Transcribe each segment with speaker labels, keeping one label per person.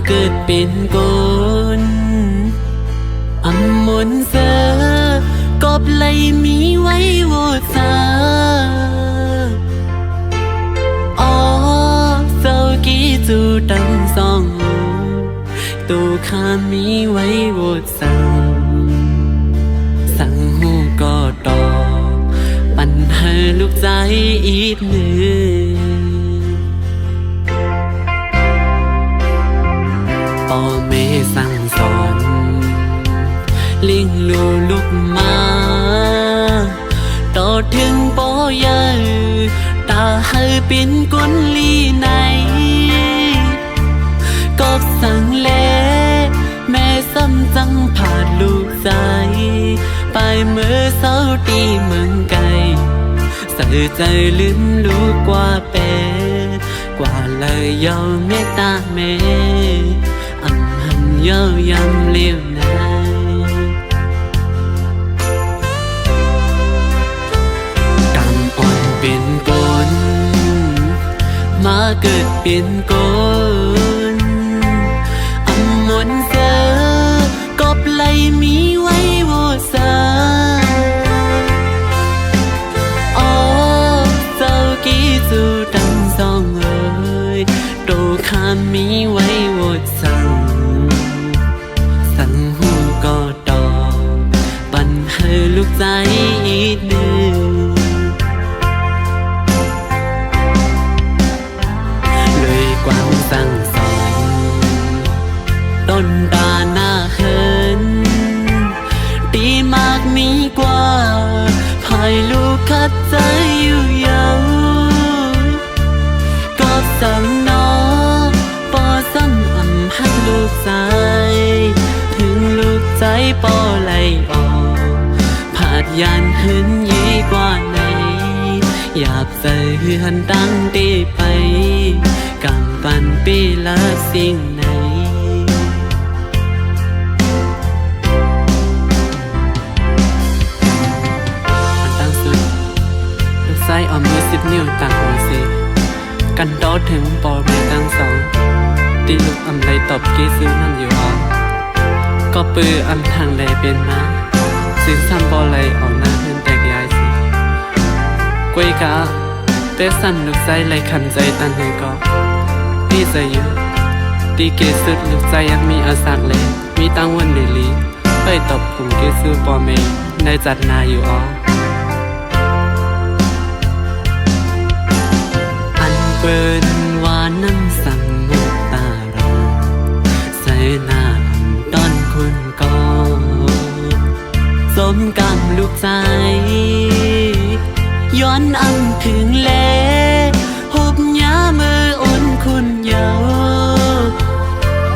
Speaker 1: เกิดเป็นคนอำมนเสอกบไหลมีไว้โวซาอ๋อเศร้ากี้จูดังสองตูข้ามีไว้โวสังสั่งหูก็ตอปัญหาลูกใจอีกหนึ่งพ่อแม่สั่งสอนเลี้ยงลูกมาต่อถึงปอยาตาให้เป็นกุนลีไหนก็สั่งแลแม่ซ้ำจังผ่านลูกใจไปเมื่อเศร้าตีเมืองไกลใส่ใจลืมลูกกว่าเป็ดกว่าเลยยอมเมตตาแม่อำหันเย้ายำเลี้ยวไหนกำอ่อนเป็นกลมาเกิดเป็นกลอำมนเสอกบไหลมีไว้โวซาอ๋อเจ้ากี้จูดังสองเอ่ยโตข้ามีไว้โวสังสั่งหูก็ตอปัญหาลูกใจอีกหนึ่งเลยกว้างสั่งสอนต้นตาหน้าเหินตีมากมีกว่าภายลูกคัดใจอยู่ยาวก็สั่งน้องปอสั่งอำให้ลูกใจถึงลูกใจปอไหลออกผาดยานหึนยี่กว่าไหนอยากใส่เฮือนตั้งตีไปกำปันปีละสิ่งไหนใส่เอามือ10 นิ้วต่างหัวเสกันดอถึงปอเบตั้งสองตีลูกอำไรตอบกี้ซื้อนั่นอยู่อ๋อก็ปืออำทางใดเป็นมาสินซ้ำปอไหลออกหน้าเพื่อนแตกยายสิกวยกะแต่สั่นลูกใจไหลขันใจตันให้ก็พี่ใจอยู่ตีเกสุดลูกใจยังมีอาสักเลยมีตั้งวันลิลีไปตบกลุ่มเกซื้อปอเมย์ได้จัดนาอยู่อ๋อเปิ้นว่านั่งสั่งมุกตาราใส่หน้าต้นคุณก็สมกำลูกใจย้อนอำถึงแลหุบยาเมื่ออ่อนคุณเยา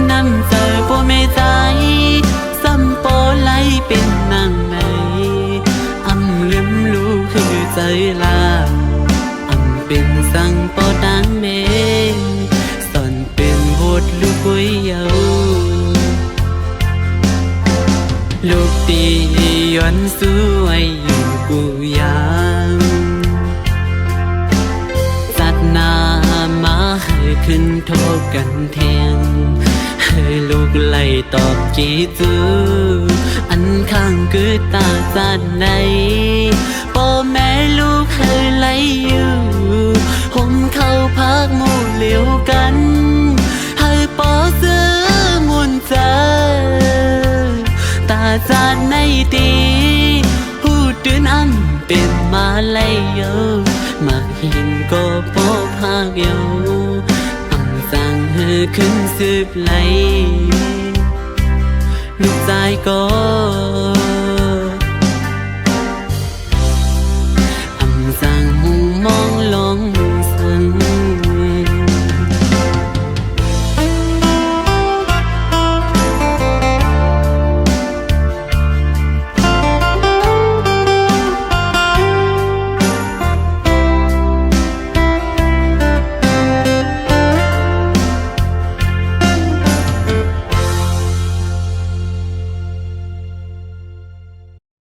Speaker 1: น้ำใจโปไม่ใจซ้ำโปไหลเป็นนางไหนอำลืมลูกคือใจลาเป็นสั่งปอดังเมงสอนเป็นบทลูกกุ้ยเยาลูกตีย้อนสวยอยู่กูยังจัดนามาให้ขึ้นโทษกันเทียงให้ลูกไล่ตอบจีจูอันข้างคือตาจัดในพ่อแม่ลูกให้ไล่อยู่ผมเข้าพักหมู่เหลียวกันให้ปอเสื้อมุนเจอตาจานในตีหูตื่นอันเป็นมาไล่เยามาหินก็ปอพากเยาอังสั่งให้ขึ้นสืบไหลลูกใจก็